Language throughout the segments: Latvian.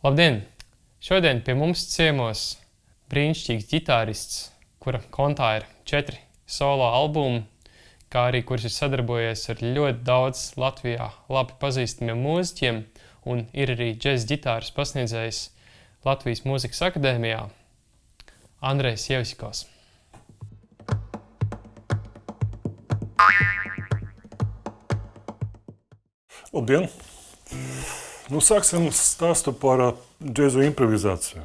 Labdien! Šodien pie mums ciemos brīnišķīgs ģitārists, kura kontā ir 4 solo albumi, kā arī kurš ir sadarbojies ar ļoti daudz Latvijā labi pazīstamiem mūziķiem un ir arī džez ģitāras pasniedzējs Latvijas Mūzikas akadēmijā Andrejs Jevsikovs. Labdien! Sāksim stāstu par džezu improvizāciju.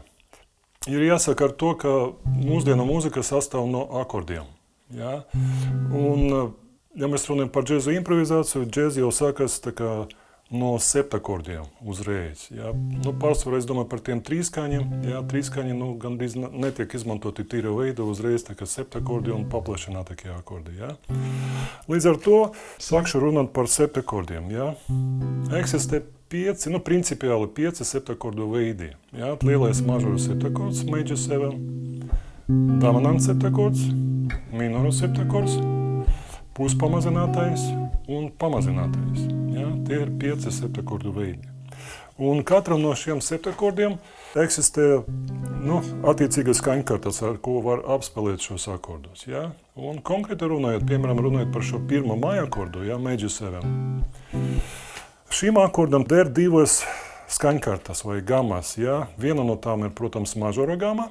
Ir jāsaka ar to, ka mūsdienu mūzika sastāv no akordiem. Ja? Un, ja mēs runājam par džezu improvizāciju, džezi jau sākas no septakordiem uzreiz. Ja? Pārsvarā es domāju par tiem trīskaņiem. Ja? Trīskaņi gandrīz netiek izmantoti tīra veida uzreiz septakordi un paplašinātākie akordi. Ja? Līdz ar to sākšu runāt par septakordiem. Ja? Eksistē 5, principiāli 5 septakordu veidi. Ja? Lielais mažoru septakords, major 7, dominants septakords, minoru septakords, puspamazinātais un pamazinātais. Ja? Tie ir 5 septakordu veidi. Un katram no šiem septakordiem eksistē attiecīgas skaņkartas, ar ko var apspēlēt šos akordus. Ja? Un konkrēti runājot, piemēram, par šo pirmo majakordu, ja? Major 7. Šīm akordam der 2 skaņkartas vai gamas. Ja? Viena no tām ir, protams, mažora gama.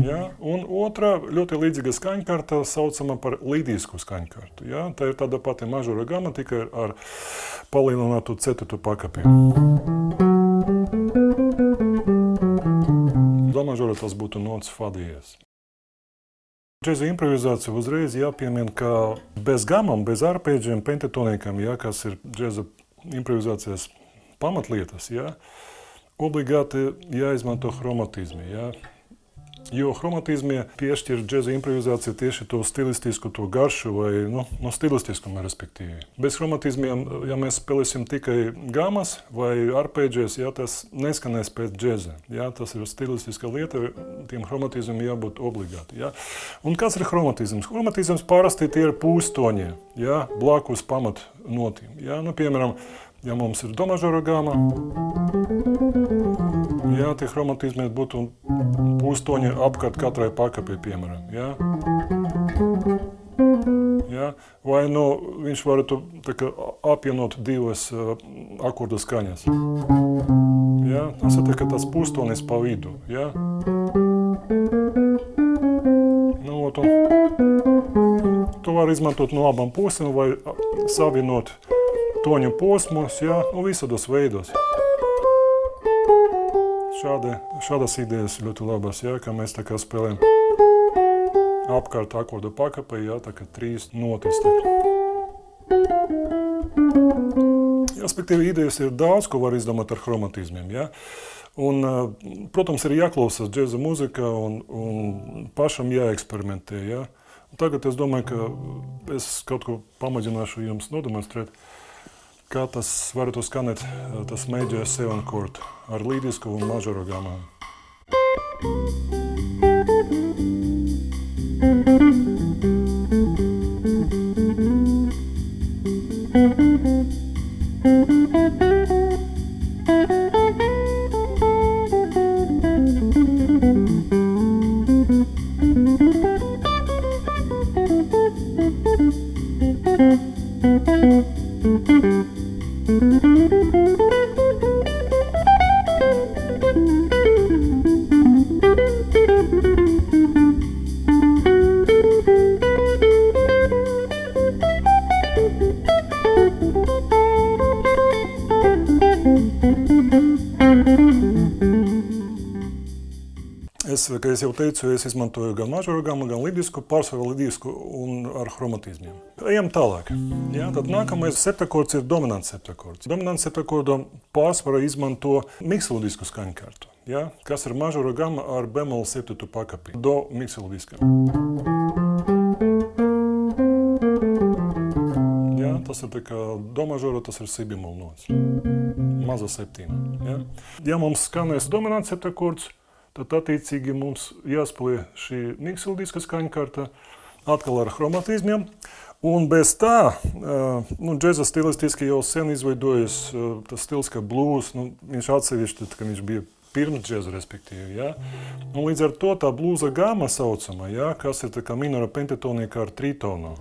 Ja? Un otra ļoti līdzīga skaņkarta saucama par līdisku skaņkartu. Ja? Tā ir tāda pati mažora gama, tikai ar palielinātu ceturto pakapi. Do mažora tas būtu nots fa diez. Džeza improvizācija uzreiz jāpiemina, ka bez gamām, bez arpēģiem, pentatonikam, ja, kas ir džeza improvizācijas pamatlietas, ja, obligāti jāizmanto chromatizmi. Ja. Jo chromatizmie piešķir džeza improvizācija tieši to stilistisku, to garšu vai stilistiskumu, respektīvi. Bez chromatizmiem, ja mēs spēlēsim tikai gamas vai arpēģies, ja, tas neskanēs pēc džeza. Ja, tas ir stilistiska lieta, tiem chromatizmiem jābūt obligāti. Ja. Un kas ir chromatizms? Chromatizms parasti tie ir pūstoņi, ja, blakus pamatnotīm. Ja. Piemēram, ja mums ir do mažora gama, ja, tie chromatizmi būtu pūstoņi apkārt katrai pakapē, piemēram. Ja. Ja. Vai viņš varētu apvienot 2 akordu skaņas. Ja. Tas ir tas pūstonis pa vidu. Ja. To var izmantot no abām pusēm vai savienot toņu posmus, ja, visādos veidos. Šādas idejas ļoti labas, ja, ka mēs spēlējam apkārt akordu pakapē, ja, 3 notis. Respektīvi, idejas ir daudz, ko var izdomāt ar chromatizmiem. Ja. Un, protams, ir jāklausās džeza muzika un pašam jāeksperimentē. Ja. Tagad es domāju, ka es kaut ko pamēģināšu jums nodemonstrēt, kā tas varētu skanēt tas major 7 chord ar līdisku un mažoru gamām. Kā es jau teicu, es izmantoju gan mažoru gamu, gan līdisku, pārsvaru līdisku un ar chromatizmiem. Ejam tālāk. Ja, tad nākamais septakords ir dominants septakords. Dominants septakordam pārsvaru izmanto mikseludisku skaņkartu, ja, kas ir mažoru gama ar bemolu 7. pakapi. Do mikseludiska. Ja, tas ir do mažoru, tas ir si bemolu nots. Maza 7. Ja. Ja mums skanēs dominants septakords, tad attiecīgi mums jāspēlē šī mikseldiska skaņkarta atkal ar chromatizmiem. Un bez tā, džeza stilistiski jau sen izveidojas tas stils, kā blues, viņš atsevišķi, kad viņš bija pirms džeza, respektīvi, ja? Un līdz ar to tā blūza gama saucama, ja? Kas ir tā kā minora pentatonika ar tritonu.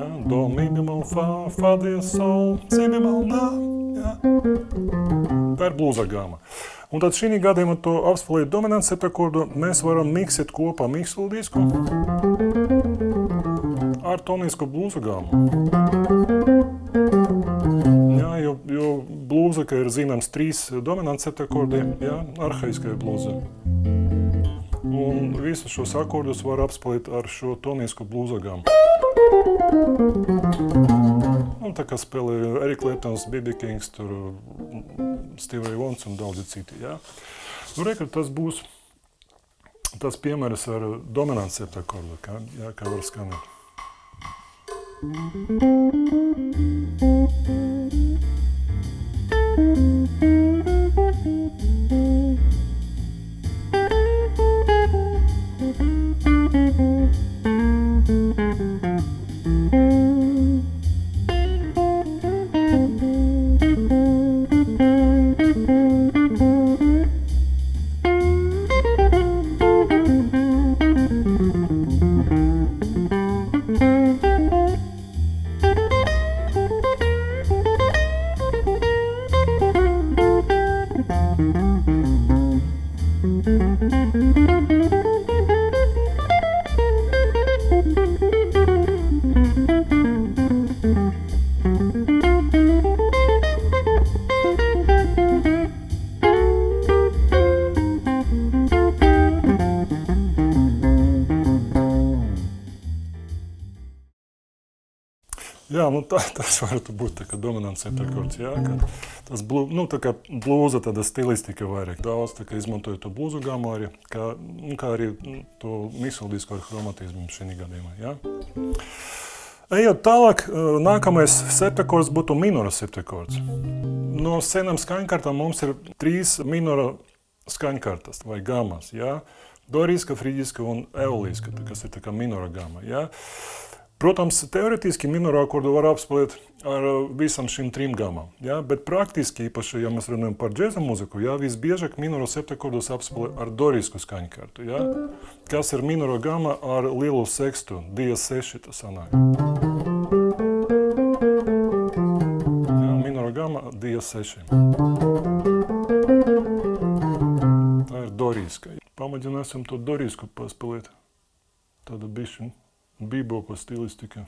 Ja? Do, mi, bemol, fa, diez, sol, si, bemol, la, ja? Tā ir blūza gama. Un tad šī gadījumā to apspēlēt dominants septakordu mēs varam miksēt kopā mikslu disku ar tonisku blūza gamu. Jā, jo blūza, ka ir zināms 3 dominants septakordi, jā, arhaiskajā blūza. Un visus šos akordus var apspēlēt ar šo tonisku blūza gamu. Un tā kā spēlēja Eric Claptons, B.B. Kings, tur Stevie Wonder un daudzi citi, jā. Rekord, tas būs tas piemērs ar dominants septakordu, jā, kā var skanēt. Jā, tas varētu būt tā kā dominants septakords, jā, ka tas tā kā blūza tāda stilistika vairāk. Daudz tā kā izmantoja to blūzu gamu arī, kā arī to miksldisku ar chromatismu šī gadījumā, jā. Ejot tālāk, nākamais septakords būtu minora septakords. No senām skaņkartām mums ir 3 minora skaņkartas vai gamas, jā. Doriska, frigiska un eoliska, kas ir tā kā minora gama, jā. Protams, teoretiski minora akordu var apspēlēt ar visam šīm 3 gamām, ja? Bet praktiski, īpaši, ja mēs runājam par džeza mūziku, ja? Visbiežāk minora septakordus apspēlē ar dorisku skaņkartu, ja? Kas ir minora gama ar lielu sekstu, diez 6 tas sanāk. Ja? Minora gama diez 6. Tā ir doriska. Pamēģināsim to dorisku paspēlēt. Tāda bišķiņa. Bebopa stilistika.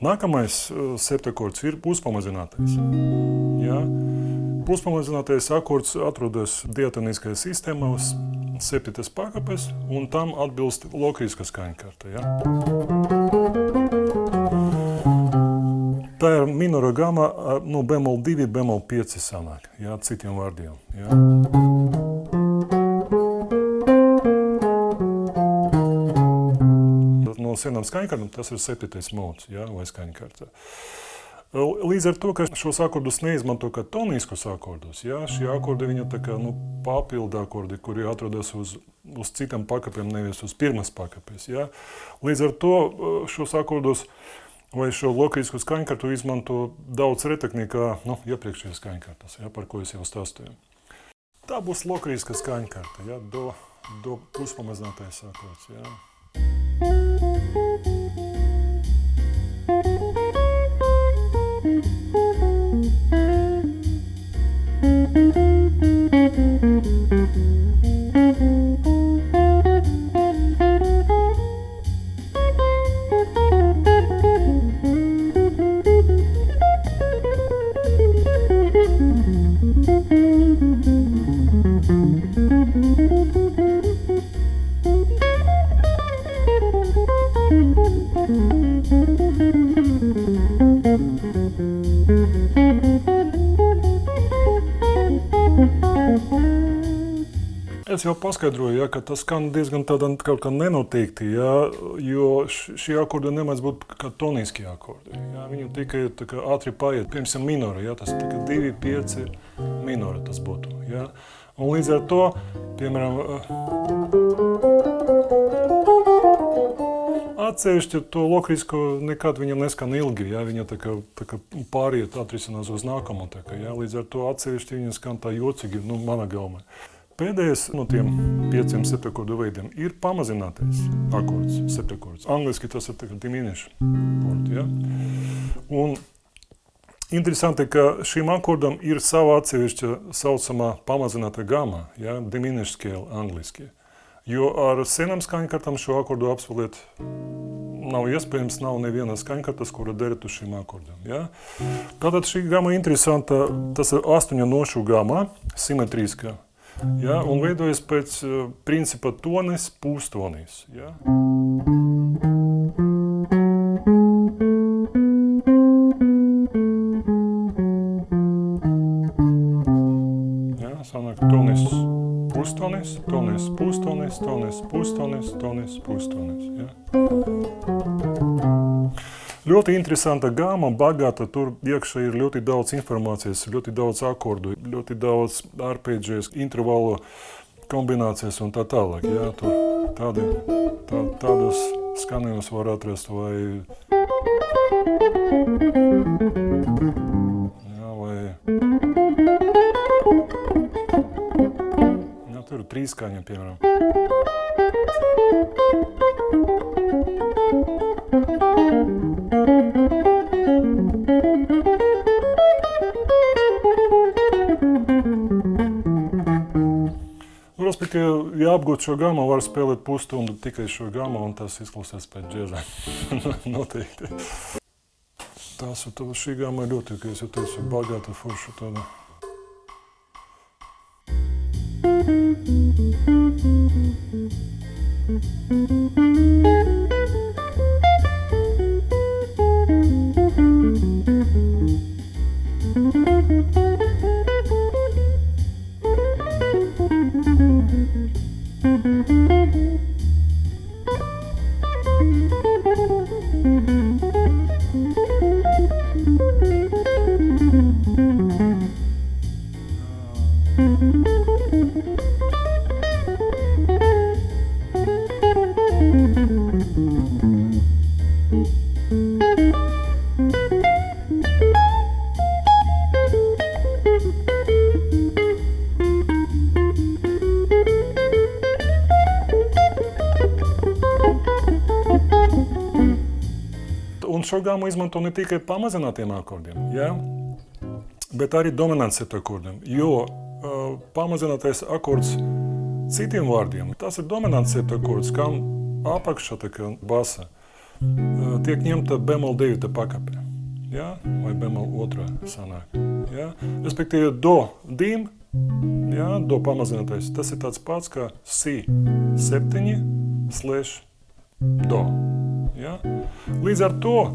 Nākamais septakords ir puspamazinātais. Ja? Puspamazinātais akords atrodas diatoniskajā sistēmā uz 7. pakāpes, un tam atbilst lokriska skaņkarta. Ja? Tā ir minora gama, bemol 2, bemol 5 sanāk, ja? Citiem vārdiem. Ja? No senām skaņkartām tas ir 7. mods, ja, vai skaņkarta. Līdz ar to, ka šos akordus neizmanto kā toniskus akordus, ja, šie akordi viņa tā kā papildu akordi, kuri atrodas uz citām pakāpēm, nevis uz pirmas pakāpes. Ja. Līdz ar to šos akordus vai šo lokrisku skaņkartu izmanto daudz retāk nekā iepriekšējās skaņkartas, ja, par ko es jau stāstīju. Tā būs lokriska skaņkarta, ja, do puspamazinātais akords. Ja. Es jau paskaidroju, ja, ka tas skan diezgan tādā kaut kā nenoteikti, ja, jo šie akordi nemēdz būt kā toniskie akordi. Ja, viņi tikai tā kā ātri paiet, piemēram, minora, ja, tas tikai 2-5 minora tas būtu. Ja. Un līdz ar to, piemēram, atsevišķi to lokrisko nekad viņam neskan ilgi, ja, viņa tā kā pāriet atrisinās uz nākamo, tā kā, ja, līdz ar to atsevišķi viņa skan tā jocīgi, mana galvā. Pēdējais no tiem 5 septakordu veidiem ir pamazinātais akords, septakords. Angliski tas ir diminish chord, ja? Un interesanti, ka šim akordam ir sava atsevišķa saucamā pamazināta gama, ja? Diminish scale angliski. Jo ar senām skaņkartām šo akordu apspēlēt nav iespējams, nav neviena skaņkartas, kura derētu šim akordam. Ja? Tātad šī gama interesanta, tas ir 8 nošu gama, simetriska. Ja, un veidojas pēc principa tonis, pūstonis. Ja. Ja, sanāk tonis, pūstonis, tonis, pūstonis, tonis, pūstonis, tonis, pūstonis. Ja. Ļoti interesanta gama, bagāta, tur iekšā ir ļoti daudz informācijas, ļoti daudz akordu, ļoti daudz arpēģijas, intervalu kombinācijas un tā tālāk. Ja, tādus skanējumus var atrast vai... Ja, vai... Ja, tur ir 3 skaņi, piemēram. Respektīvi, ja apgūt šo gamu, var spēlēt pusstundu tikai šo gamu, un tas izklausās pēc džēza. Noteikti. Šī gama ir ļoti, kā es jau teicu, bagāta, forša tāda. Un šo gamu izmanto ne tikai pamazinātiem akordiem, ja? Bet arī dominants septakordiem, jo pamazinātais akords citiem vārdiem, tas ir dominants septakords, kam apakšā tā kā basa tiek ņemta bemol 9 pakape, ja? Vai bemol 2 sanāk. Ja? Respektīvi do dim, ja? Do pamazinātais, tas ir tāds pats kā si 7/do. Ja? Līdz ar to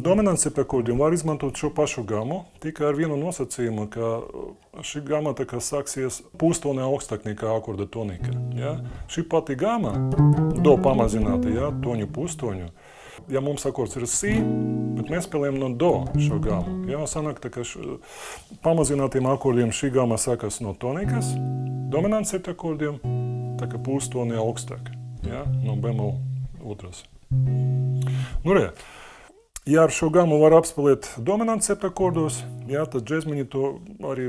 dominants septakordiem var izmantot šo pašu gamu, tikai ar vienu nosacījumu, ka šī gama tā kā sāksies pūstonē augstāk nekā akorda tonika. Ja? Šī pati gama, do pamazināta, ja? Toņu pūstoņu, ja mums akords ir si, bet mēs spēlējam no do šo gamu. Ja? Sanāk, tā kā pamazinātiem akordiem šī gama sākas no tonikas, dominants septakordiem, tā kā pūstonē augstāk, ja? No bemol 2. Nu, re, ja ar šo gamu var apspēlēt dominants septakordos, ja, tad džezmeņi to arī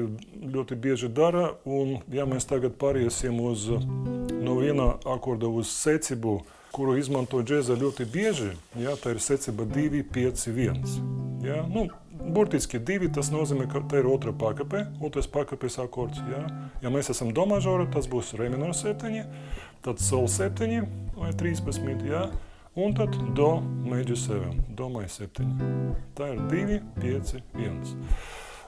ļoti bieži dara, un ja mēs tagad pāriesim no viena akorda uz secību, kuru izmanto džēzā ļoti bieži, jā, tā ir secība 2-5-1. Jā, nu, burtiski 2, tas nozīmē, ka tā ir otra pakāpe, otrais pakāpes akords. Jā. Ja mēs esam do mažora, tas būs re minor 7, tad sol 7 vai 13, jā, un tad do major 7, do major 7. Tā ir 2-5-1.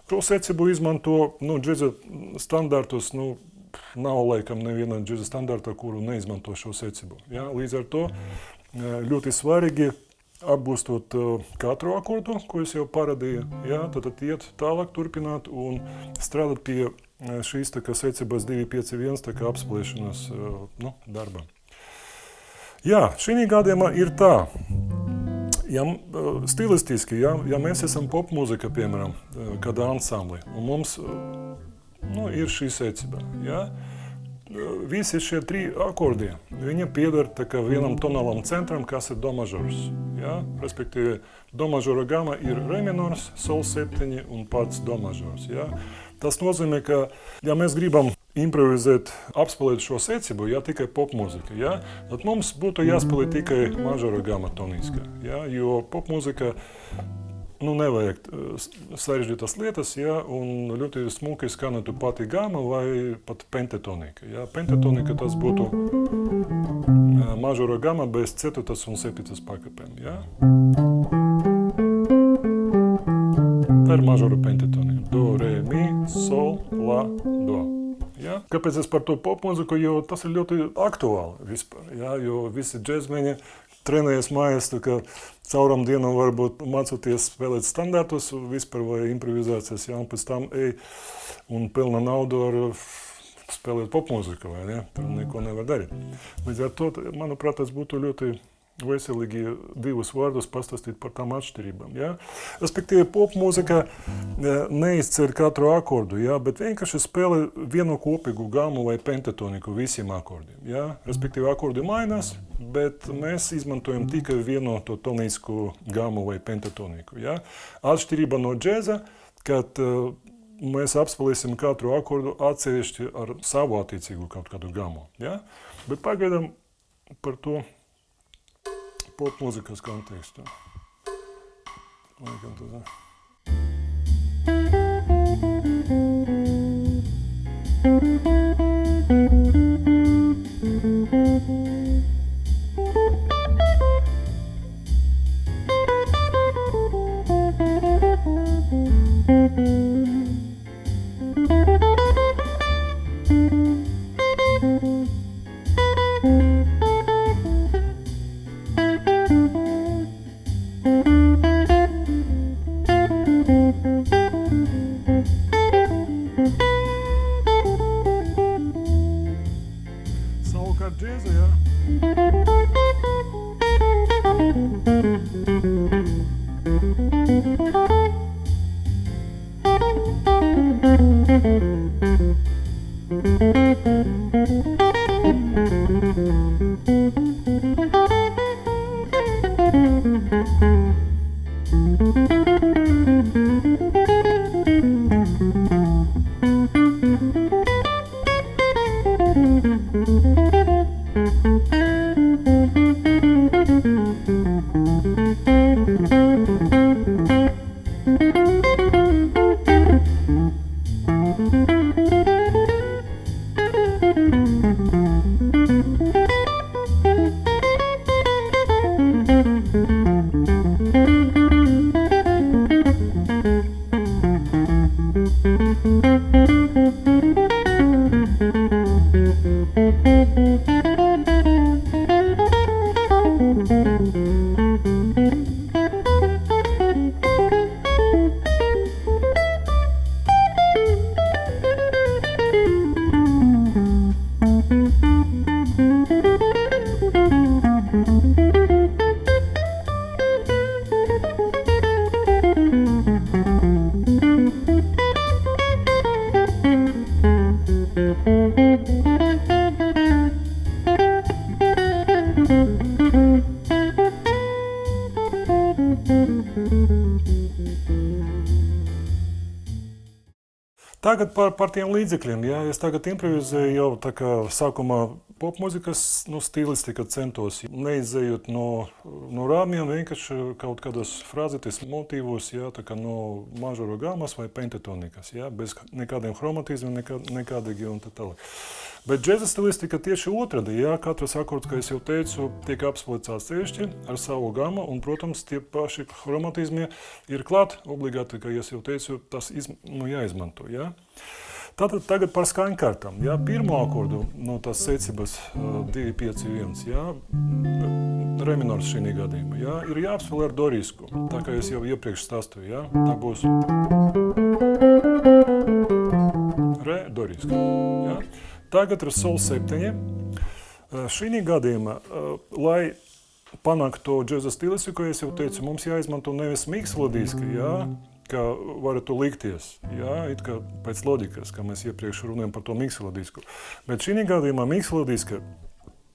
Šo secību izmanto džēza standartus, nav laikam neviena džēza standarta, kuru neizmanto šo secību. Ja? Līdz ar to ļoti svarīgi apgūstot katru akordu, ko es jau parādīju, ja? Tad iet tālāk turpināt un strādāt pie šīs secības 2-5-1 apspēlēšanas darba. Jā, šī gadījumā ir tā. Ja, stilistiski, ja mēs esam popmūzika, piemēram, kāda ansambli, un mums ir šī secība, ja, visi šie 3 akordi, viņi pieder vienam tonālam centram, kas ir do mažors. Ja, respektīvi, do mažora gama ir re minors, sol 7 un pats do mažors. Ja. Tas nozīmē, ka, ja mēs gribam improvizēt, apspēlēt šo secību, ja tikai popmūzika, ja, tad mums būtu jāspēlē tikai mažora gama toniska, ja, jo popmūzika nevajag sarežģītas lietas, ja, un ļoti smuki skanētu pati gama vai pat pentatonika. Ja. Pentatonika tas būtu mažora gama bez 4. un 7. pakāpēm. Ja. Tā ir mažora pentatonika. Do, re, mi, sol, la, do. Ja? Kāpēc es par to popmūziku, jo tas ir ļoti aktuāli vispār, ja? Jo visi džēzmeņi trenējas mājās, cauram dienu varbūt mācoties spēlēt standartus vispār vai improvizācijas, ja? Un pēc tam un pelna naudu ar spēlēt popmūziku, vai ne? Tur neko nevar darīt. Līdz ar to, manuprāt, tas būtu ļoti veselīgi 2 vārdus pastāstīt par tām atšķirībām. Ja? Respektīvi, popmūzika neizcer katru akordu, ja? Bet vienkārši spēlē vienu kopīgu gamu vai pentatoniku visiem akordiem. Ja? Respektīvi, akordi mainās, bet mēs izmantojam tikai vienu to tonisku gamu vai pentatoniku. Ja? Atšķirība no džēza, kad mēs apspēlēsim katru akordu atsevišķi ar savu attiecīgu kaut kādu gamu. Ja? Bet pagaidām par to popmūzikas kontekstā. Laikam tas ir. Savukārt džēza, jā. Tagad par tiem līdzekļiem. Ja? Es tagad improvizēju jau tā kā sākumā popmuzikas stilistika centos neizējot no rāmjiem, vienkārši kaut kādos frāzetes motīvos, tā kā no mažoro gammas vai pentatonikas, bez nekādiem chromatizmiem, nekādīgi un tā tālāk. Bet džeza stilistika tieši otrādi, katrs akords, kā es jau teicu, tiek apspēlēts atsevišķi ar savu gammu, un, protams, tie paši chromatizmi ir klāt obligāti, kā es jau teicu, tas jāizmanto, Tātad tagad par skaņkartām. Pirmo akordu no tās secības 2, 5, 1, re minors šī gadījumā, ir jāapspēlē ar dorisku, tā kā es jau iepriekš stāstīju, tā būs re, doriska, Tagad ir sol 7. Šī gadījumā, lai panāktu to džeza stilistiku, es jau teicu, mums jāizmanto nevis mikslodiski, kā varētu likties, it kā pēc loģikas, kā mēs iepriekš runājam par to mikslodisku. Bet šī gadījumā mikslodiska,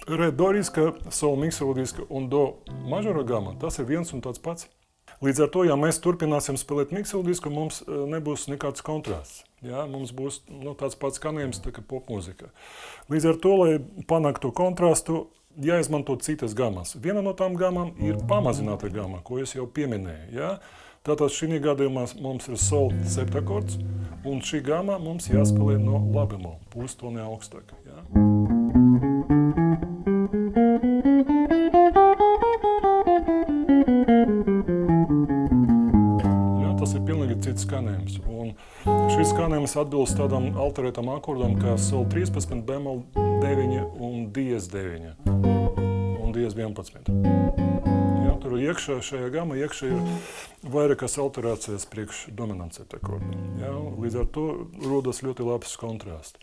re doriska, sol mikslodiska un do mažora gamma, tas ir viens un tāds pats. Līdz ar to, ja mēs turpināsim spēlēt mikslodisku, mums nebūs nekāds kontrasts. Mums būs tāds pats skanējums, tā kā popmuzika. Līdz ar to, lai panāktu kontrastu, jāizmanto citas gammas. Viena no tām gammām ir pamazināta gamma, ko es jau pieminēju. Tātad šī gadījumā mums ir sol septakords, un šī gamma mums jāspēlē no la bemol, pustoni augstāk. Tas ir pilnīgi cits skanējums. Un šis skanējums atbilst tādam alterētam akordam kā sol 13, bemol 9 un diez 9 un diez 11. Tur iekšā šajā gamma ir vairākas alterācijas priekš dominants septakorda. Līdz ar to rodas ļoti labs kontrasts.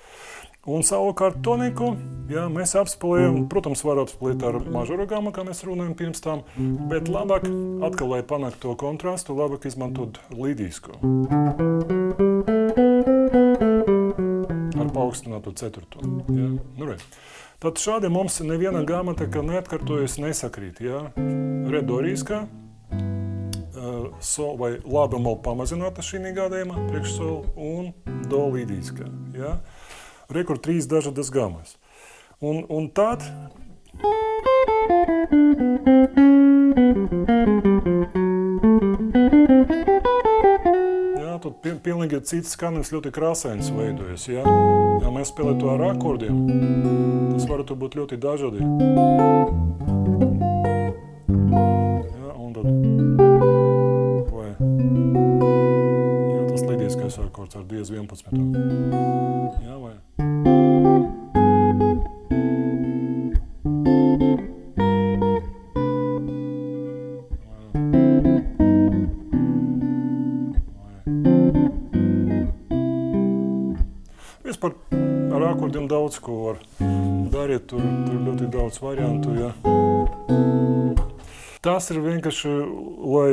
Un savukārt toniku, mēs apspēlējam, protams, var apspēlēt ar mažoro gammu, kā mēs runājam pirms tam, bet labāk, atkal, lai panāktu to kontrastu, labāk izmantot līdīsko. Ar paaugstinātu ceturto. Tad šādi mums neviena gamma neatkārtojas, nesakrīt. Re doriska, sol vai la bemol pamazināta šī gadījumā, priekš sol, un do līdīska. Re, kur 3 dažādas gammas. Un tad tad pilnīgi cits skanējums ļoti krāsains veidojas. Ja mēs spēlētu to ar akordiem, tas varētu būt ļoti dažādi. Un tad vai tas līdīskais akords ar diez 11. Vai ar akordiem daudz ko var darīt, tur ļoti daudz variantu. Tas ir vienkārši, lai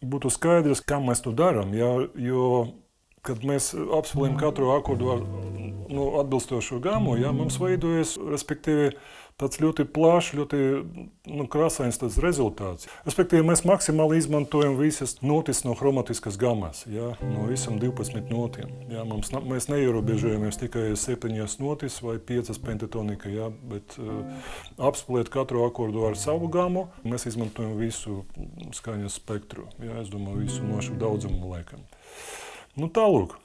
būtu skaidrs, kā mēs to darām, jo, kad mēs apspēlējam katru akordu ar atbilstošo gammu, mums veidojas, respektīvi, tāds ļoti plašs, ļoti krāsains tāds rezultāts. Respektīvi, mēs maksimāli izmantojam visas notis no chromatiskas gammas, no visam 12 notiem. Mēs neierobežojamies tikai 7 notis vai 5 pentatonika, bet apspēlēt katru akordu ar savu gammu, mēs izmantojam visu skaņas spektru, es domāju, visu nošu daudzumu laikam. Tālūk.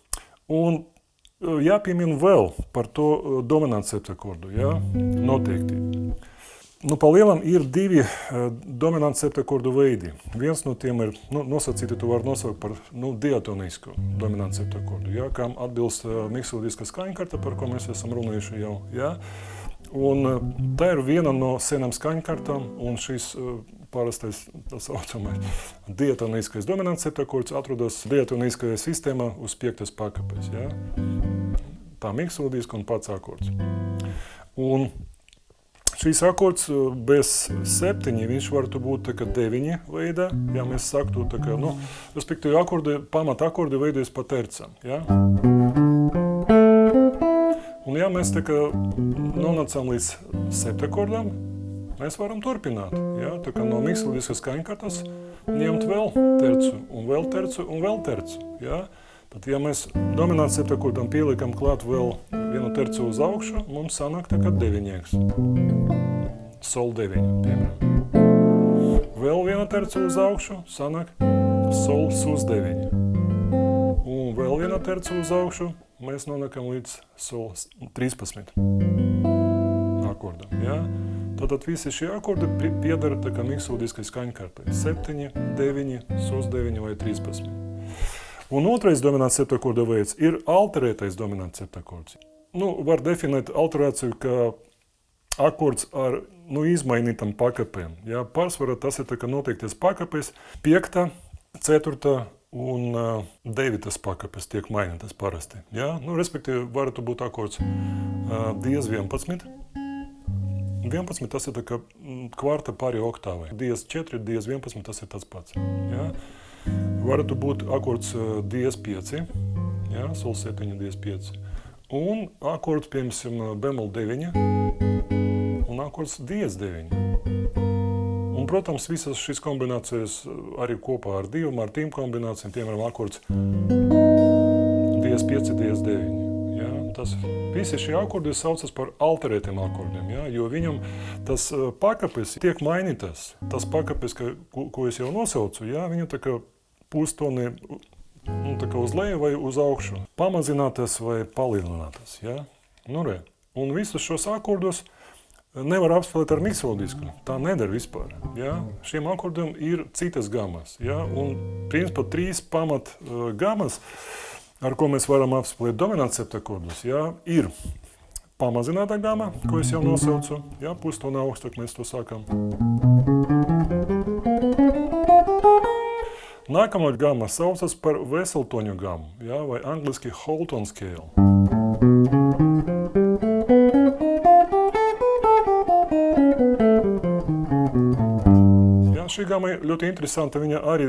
Un jāpiemina vēl par to dominants septakordu, noteikti. Pa lielam ir 2 dominants septakordu veidi. Viens no tiem ir, nosacīti to var nosaukt par diatonisku dominants septakordu, kam atbilst mikslodiska skaņkarta, par ko mēs esam runājuši jau. Un tā ir viena no senām skaņkartām, un šis parastais, tā saucamais, diatoniskais dominants septakords atrodas diatoniskajā sistēmā uz 5. pakāpes. Tā mikslodiska un pats akords. Un šīs akords bez 7, viņš varētu būt 9 veidā, mēs saktu, respektīvi pamat akordi veidojas pa tercam. Un mēs nonācām līdz septakordam, mēs varam turpināt. No mikslodiskas skaņkartas ņemt vēl tercu, un vēl tercu, un vēl tercu. Tad, ja mēs dominants septakordam pieliekam klāt vēl vienu tercu uz augšu, mums sanāk tā kā deviņieks. Sol 9, piemēram. Vēl viena terca uz augšu, sanāk sol sus 9. Un vēl viena terca uz augšu, mēs nonākam līdz sol 13 akordam. Ja? Tātad visi šie akordi piedara tā kā miksodiskai skaņkartai. 7, 9, sus 9 vai 13. Un otrais dominants septakorda veids ir alterētais dominants septakords. Var definēt alterāciju kā akords ar izmainītam pakāpēm. Ja? Pārsvarā tas ir tā kā noteikties pakāpēs 5, 4 un 9 pakāpes tiek mainītas parasti. Ja? Respektīvi, varētu būt akords diez 11. 11 tas ir tā kā kvarta pāri oktāvai. Diez 4, diez 11 tas ir tas pats. Ja? Varētu būt akords diez 5, ja? Sol 7, diez 5. Un akords, piemēram, bemol 9 un akords diez 9. Un, protams, visas šīs kombinācijas arī kopā ar divām, ar tīm kombinācijām, piemēram, akords diez 5, diez 9. Ja? Visi šie akordi saucas par alterētiem akordiem, ja? Jo viņam tas pakāpes tiek mainītas. Tas pakāpes, ko es jau nosaucu, ja? Viņu tā kā pustoni tā kā uz leju vai uz augšu, pamazinātas vai palielinātas. Ja? Un visus šos akordus nevar apspēlēt ar miksodisku. Tā nedara vispār. Ja? Šiem akordiem ir citas gamas. Ja? Un principā 3 pamat gamas, ar ko mēs varam apspēlēt dominants septakordus, ja? Ir pamazinātā gama, ko es jau nosaucu. Ja? Pustoni augstāk mēs to sākam. Nākamā gama saucas par veseltoņu gamu, ja? Vai angliski Holton scale. Ja? Šī gama ir ļoti interesanta, viņa arī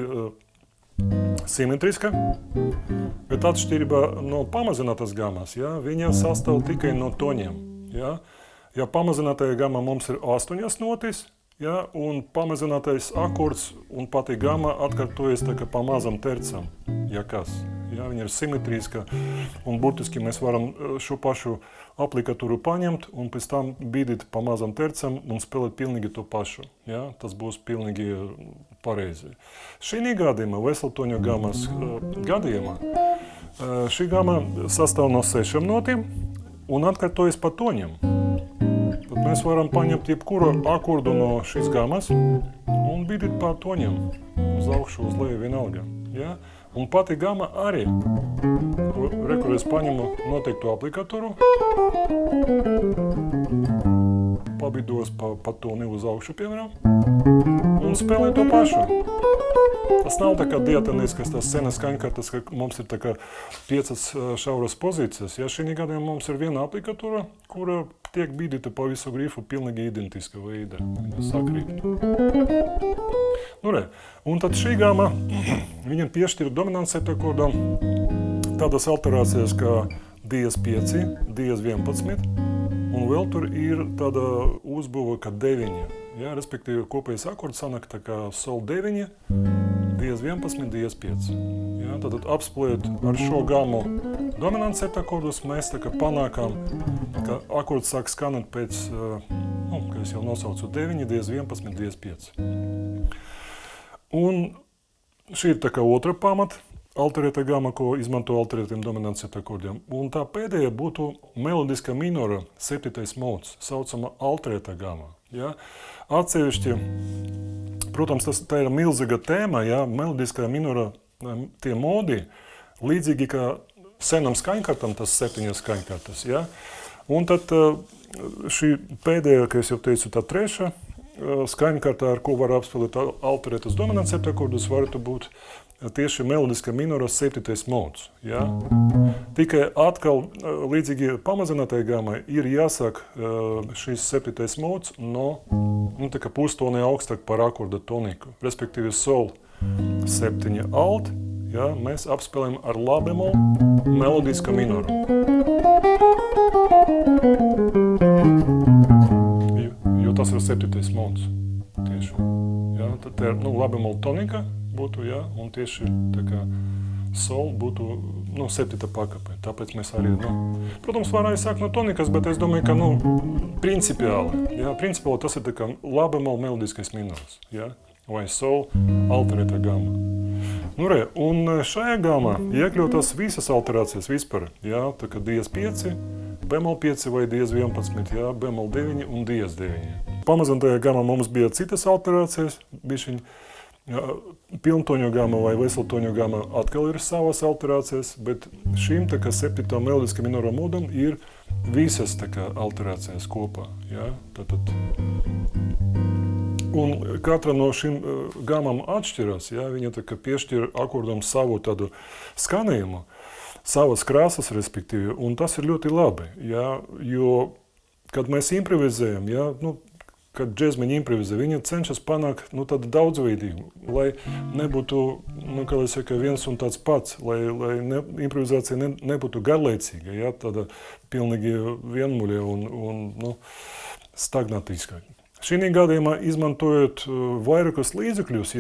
simetriska, bet atšķirībā no pamazinātas gamas, ja, viņa sastāv tikai no toņiem. Ja, ja pamazinātajā gamā mums ir 8 notis, ja, un pamazinātais akords un pati gama atkārtojas tā kā pa mazam tercam, ja kas. Ja, viņa ir simetriska, un burtiski mēs varam šo pašu aplikatūru paņemt un pēc tam bīdīt pa mazam tercam un spēlēt pilnīgi to pašu. Ja, tas būs pilnīgi pareizi. Šī gadījumā, veseltoņu gamas gadījumā, šī gama sastāv no 6 notiem un atkārtojas pa toņiem. Tad mēs varam paņemt jebkuru akordu no šīs gamas un bīdīt pa toņiem, uz augšu, uz leju vienalga. Ja? Un pati gama arī. Rekur es paņemu noteiktu aplikatūru, pabidos pa toni uz augšu, piemēram, un spēlē to pašu. Tas nav tā kā diatoniskas, tas senas skaņkartas, ka mums ir tā kā 5 šauras pozīcijas. Ja šī gadījumā mums ir viena aplikatūra, kura tiek bīdīta pa visu grifu pilnīgi identiska veida. Sakrīt. Un tad šī gama, viņam piešķir dominants septakordam tādas alterācijas kā diez 5, diez 11, un vēl tur ir tāda uzbūva kā 9. Ja, respektīvi, kopējais akords sanāk tā kā sol 9, diez 11, diez 5. Ja, tātad apspēlēt ar šo gamu dominants septakordus, mēs tā kā panākam, ka akords sāk skanēt pēc, kā es jau nosaucu, 9, diez 11, diez 5. Un šī ir tā kā otra pamata alterēta gama, ko izmanto alterētiem dominants septakordiem. Un tā pēdējā būtu melodiska minora 7. mods, saucama alterēta gama. Ja? Atsevišķi, protams, tā ir milzīga tēma, ja? Melodiskā minora tie modi, līdzīgi kā senam skaņkartam, tas 7 skaņkartas. Ja? Un tad šī pēdējā, kā es jau teicu, tā trešā skaņkartā, ar ko var apspēlēt alterētus dominants septakordus, varētu būt tieši melodiska minora 7. mods. Ja? Tikai atkal, līdzīgi pamazinātajai gamai, ir jāsāk šīs 7. mods no tā kā pustoni augstāk par akorda toniku. Respektīvi sol 7 alt, ja? Mēs apspēlējam ar la bemol melodiska minora. Jo tas ir 7. mods tieši. Ja? Tad ir la bemol tonika būtu, ja? Un tieši tā kā sol būtu, nu, 7. pakape. Tāpēc mēs arī, protams, varēja sākt no tonikas, bet es domāju, ka, principiāli tas ir tā kā la bemol melodiskais minors, vai sol alterēta gama. Un šajā gamā iekļautās visas alterācijas vispār, tā kā diez 5, bemol 5 vai diez 11, bemol 9 un diez 9. Pamazam tajā gamā mums bija citas alterācijas, bišķiņ pilntoņu gama vai veseltoņu gama atkal ir savas alterācijas, bet šim tā kā 7. melodiskam minoram modam ir visas tā kā alterācijas kopā, tātad. Un katra no šīm gamām atšķirās, viņa tā kā piešķir akordam savu tādu skanējumu, savas krāsas, respektīvi, un tas ir ļoti labi, jo, kad mēs improvizējam, kad džezmeņi improvizē, viņi cenšas panākt tādu daudzveidīgu, lai nebūtu, kā lai saka, viens un tāds pats, lai improvizācija nebūtu garlaicīga, tāda pilnīgi vienmuļa un stagnatiska. Šī gadījumā, izmantojot vairākus līdzekļus,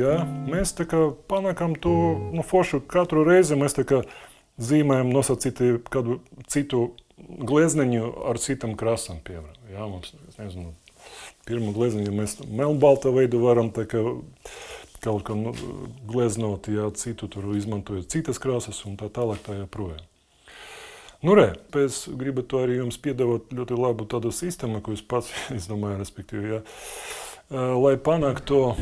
mēs tā kā panākam to foršu katru reizi, mēs tā kā zīmējam nosacīti kādu citu glezneņu ar citam krāsam, piemēram. Mums, es nezinu, pirmu glezneņu mēs melnbalta veidu varam tā kā kaut kā gleznot, citu tur izmantojot citas krāsas un tā tālāk tā joprojām. Es gribētu arī jums piedāvāt ļoti labu tādu sistēmu, ko es pats izdomāju, respektīvi, lai panāktu to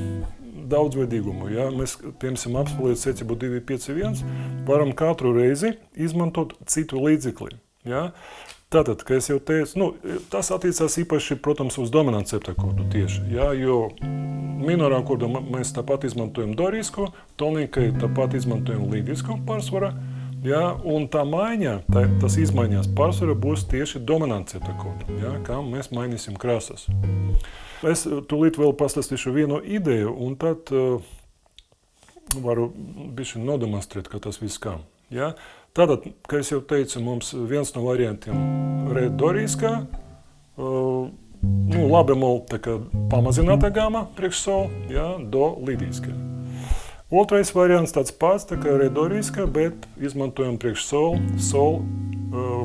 daudzveidīgumu. Mēs, piemēram, apspēlēt secību 2-5-1, varam katru reizi izmantot citu līdzekli. Tātad, kā es jau teicu, tas attiecās īpaši, protams, uz dominantu septakordu tieši, jo minorā akordu mēs tāpat izmantojam dorisku, tonikai tāpat izmantojam līdisku pārsvarā, un tā maiņa, tas izmaiņās pārsvarā būs tieši dominants septakordu, kā mēs mainīsim krāsas. Es tūlīt vēl pastāstīšu vienu ideju, un tad varu bišķi nodemonstrēt, kā tas viss kā. Tātad, kā es jau teicu, mums viens no variantiem re doriskā, la bemol tā kā pamazinātā gama priekš sol, do līdiskā. Otrais variants tāds pats, tā kā re doriskā, bet izmantojam priekš sol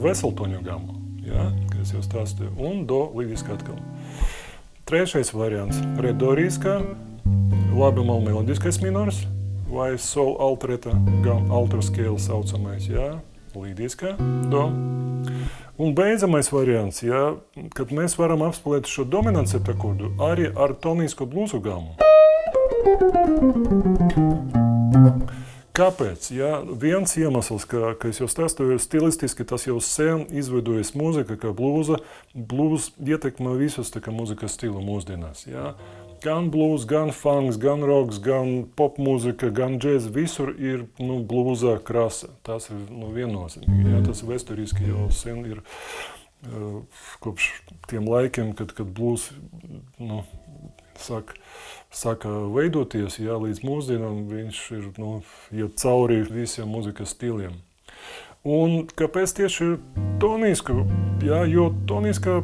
veseltoņu gamu, kā es jau stāstīju, un do līdiskā atkal. Trešais variants re doriskā, la bemol melodiskais minors, vai sol alterēta gama, alterskēla saucamais, līdiskā, do. Un beidzamais variants, kad mēs varam apspēlēt šo dominantu septakordu arī ar tonisko blūzu gamu. Kāpēc? Viens iemesls, ka es jau stāstīju, stilistiski tas jau sen izveidojas mūzika, ka blūz ietekmē visus tā kā mūzikas stilu mūsdienās. Gan blūz, gan funks, gan rocks, gan popmūzika, gan džez, visur ir blūza krasa. Tas ir viennozīmīgi. Tas vēsturiski jau sen ir kopš tiem laikiem, kad blūz saka veidoties, līdz mūsdienām viņš ir iet cauri visiem mūzikas stiliem. Un kāpēc tieši toniska? Jo toniska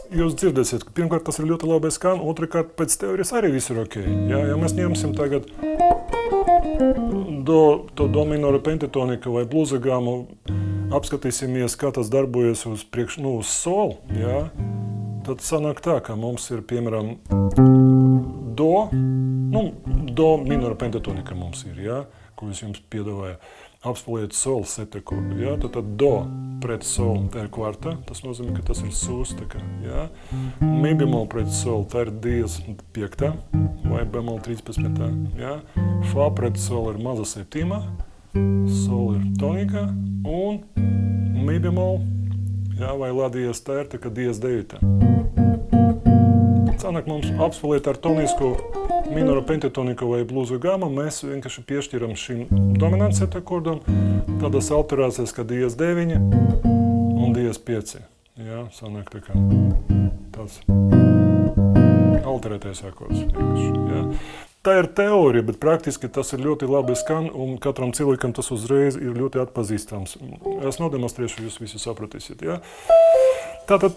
jūs dzirdēsiet, ka pirmkārt tas ir ļoti labi skan, otrkārt pēc teorijas arī viss ir ok. Ja mēs ņemsim tagad do minora pentatonika vai blūza gamu, apskatīsimies, kā tas darbojas uz sol, tad sanāk tā, ka mums ir, piemēram, do minora pentatonika mums ir, ko es jums piedāvāju. Apspēlēt sol septakordu, tad do pret sol, tā ir kvarta, tas nozīmē, ka tas ir sus, mi bemol pret sol, tā ir diez 5, vai bemol 13, fa pret sol ir maza 7, sol ir tonika, un mi bemol, vai la diez, tā ir tā kā diez 9. Sanāk mums apspēlēt ar tonisku minora pentatoniku vai blūzu gamu, mēs vienkārši piešķiram šim dominantu septakordam tādas alterācijas, kā diez 9 un diez 5. Sanāk tā kā tāds alterētais akords. Tā ir teorija, bet praktiski tas ir ļoti labi skan, un katram cilvēkam tas uzreiz ir ļoti atpazīstams. Es nodemonstrēšu, jūs visi sapratīsiet. Tātad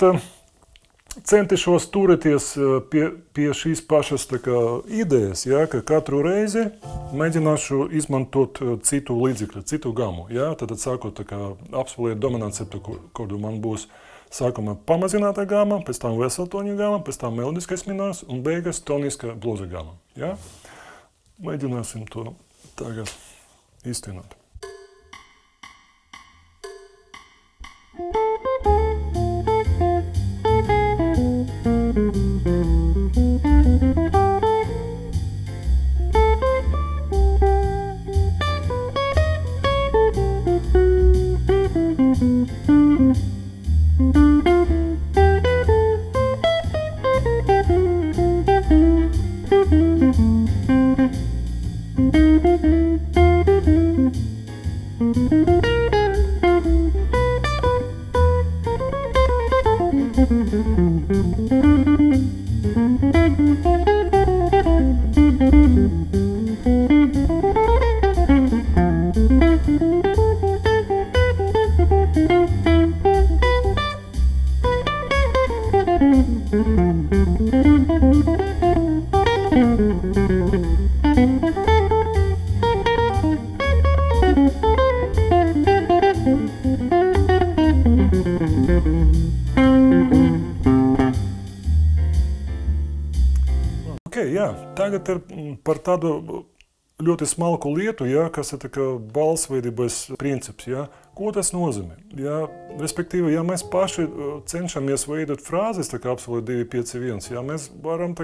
centīšos turēties pie šīs pašas idejas, ja, ka katru reizi mēģināšu izmantot citu līdzekļu, citu gamu. Ja. Tad sākot apspēlēt dominantu septakordu, man būs sākumā pamazinātā gama, pēc tam veseltoņa gama, pēc tam melodiskais minors un beigas toniska bluza gama. Ja. Mēģināsim to tagad iztenot. Tagad ir par tādu ļoti smalku lietu, ja, kas ir balsveidības princips. Ja. Ko tas nozīmē? Ja, respektīvi, ja mēs paši cenšamies veidot frāzes, apsolīt 2, 5, 1, ja, mēs varam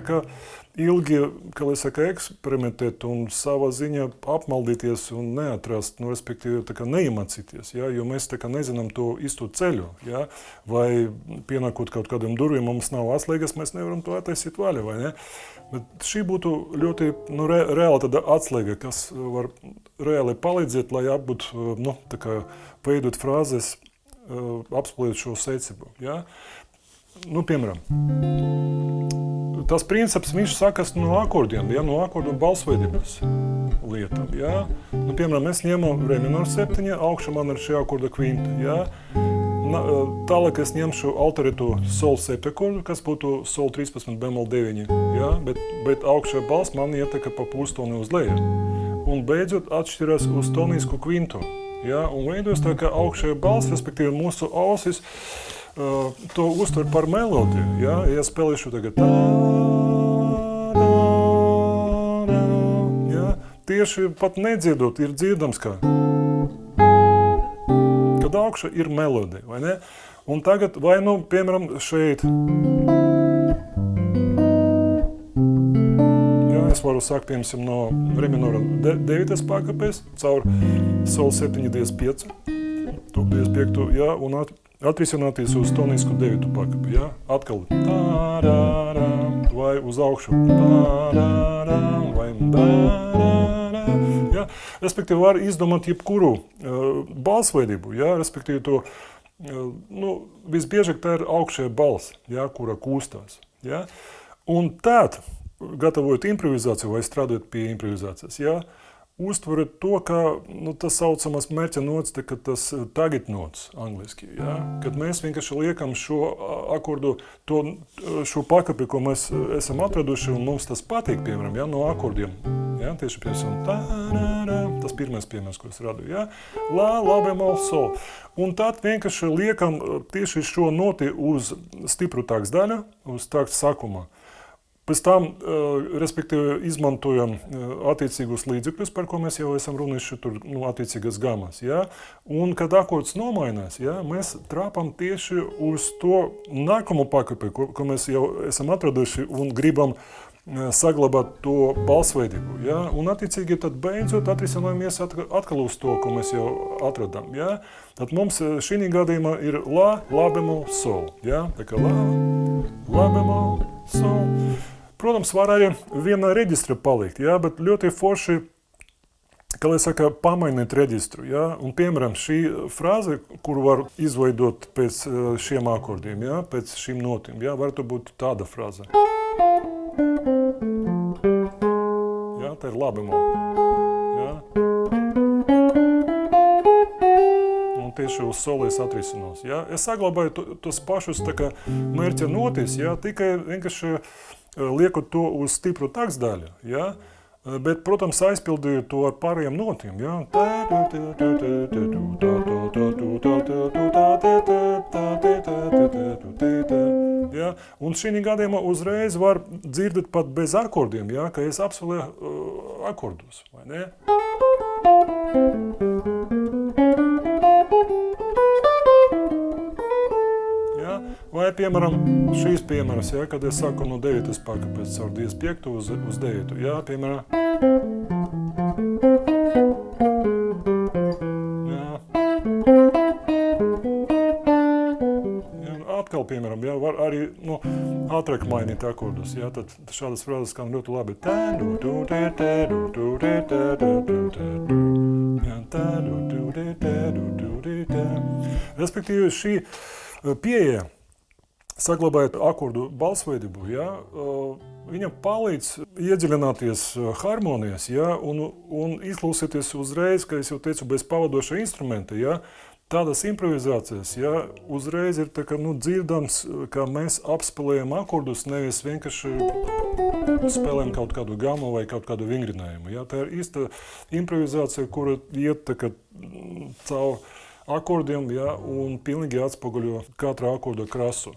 ilgi, kā lai saka, eksperimentēt un savā ziņā apmaldīties un neatrast, respektīvi, neiemācīties, ja, jo mēs nezinām to īsto ceļu. Ja, vai pienākot kaut kādiem durvīm, mums nav atslēgas, mēs nevaram to attaisīt vaļā, vai ne? Bet šī būtu ļoti reāla tāda atslēga, kas var reāli palīdzēt, lai būtu veidot frāzes, apspēlēt šo secību. Ja? Piemēram, tas princips viņš sakas no akordiem, ja? No akordu balsveidības lietām. Ja? Piemēram, es ņemu re minor 7, augšā man ir šī akorda kvinta. Ja? Tālāk es ņemšu alterētu sol 7 akordu, kas būtu sol 13 bemol 9, ja? bet augšā balss man iet pa pulstoni uz leju. Un beidzot atšķirās uz tonisku kvintu. Ja? Un veidojas ka augšā balss, respektīvi mūsu ausis, to uztver par melodiju. Ja? Ja spēlēšu tagad tā, ja? Tieši pat nedziedot ir dzirdams kā. Kad augšā ir melodija, vai ne? Un tagad, vai piemēram, šeit. Jā, es varu sākt, piemēram, no re minora 9. pakāpēs, caur sol 7, 5, jā, un atrisināties uz tonisku 9. pakāpi, jā, atkal tā-rā-rā, vai uz augšu tā-rā-rā, vai tā-rā-rā, jā, respektīvi var izdomāt jebkuru balsveidību, jā, respektīvi to, visbiežāk tā ir augšējā balss, jā, kura kūstās, jā, un tad, gatavojot improvizāciju vai strādājot pie improvizācijas, jā, uztverat to, ka tas saucamās mērķa nots, tas target nots angliski, ja? Kad mēs vienkārši liekam šo akordu, šo pakapi, ko mēs esam atraduši, un mums tas patīk, piemēram, ja? No akordiem. Ja? Tieši piemēram, tā-rā-rā, tas pirmais piemērs, ko es radu, ja? La, la, bemol, sol. Un tad vienkārši liekam tieši šo noti uz stipru takts daļu, uz takts sākumā. Pēc tam, respektīvi, izmantojam attiecīgus līdzekļus, par ko mēs jau esam runājuši, tur attiecīgas gamas. Ja? Un, kad akords nomainās, ja, mēs trāpam tieši uz to nākamo pakapi, ko mēs jau esam atraduši un gribam saglabāt to balsveidību. Ja? Un, attiecīgi, tad beidzot atrisināmies atkal uz to, ko mēs jau atradām. Ja? Tad mums šī gadījumā ir la, la, bemol, sol. Ja? Tā kā la, la, bemol, sol. Protams, var arī vienā reģistra palikt, ja, bet ļoti forši, kā lai saka, pamainīt reģistru. Ja, un, piemēram, šī frāze, kuru var izveidot pēc šiem akordiem, ja, pēc šīm notīm, ja, varētu būt tāda frāze. Ja, tā ir la bemol. Ja. Un te tieši uz solēs atrisinos. Ja? Es saglabāju tos pašus tā kā mērķa notis, ja? Tikai vienkārši liekot to uz stipru taksdaļu. Ja? Bet, protams, aizpildīju to ar pārējiem notiem. Ja? Ja? Un šī gadījumā uzreiz var dzirdēt pat bez akordiem, ja? Ka es apsolēju akordus. Vai ne? Ja? Vai, piemēram, šīs piemēras, ja? Kad es saku no 9. paka pēc caur 25. uz 9. Ja? Piemēram, atkal, piemēram, ja, var arī ātrāk mainīt akordus. Ja, tad šādas frāzes skan ļoti labi. Respektīvi, šī pieeja, saglabājot akordu balsveidību, ja, viņam palīdz iedziļināties harmonijas, ja, un izklausīties uzreiz, kā es jau teicu, bez pavadoša instrumenta. Ja, tādas improvizācijas, ja, uzreiz ir tā, ka, dzirdams, ka mēs apspēlējam akordus, nevis vienkārši spēlējam kaut kādu gamu vai kaut kādu vingrinājumu. Ja. Tā ir īsta improvizācija, kura iet tā, ka, caur akordiem, ja, un pilnīgi atspoguļo katra akorda krasu.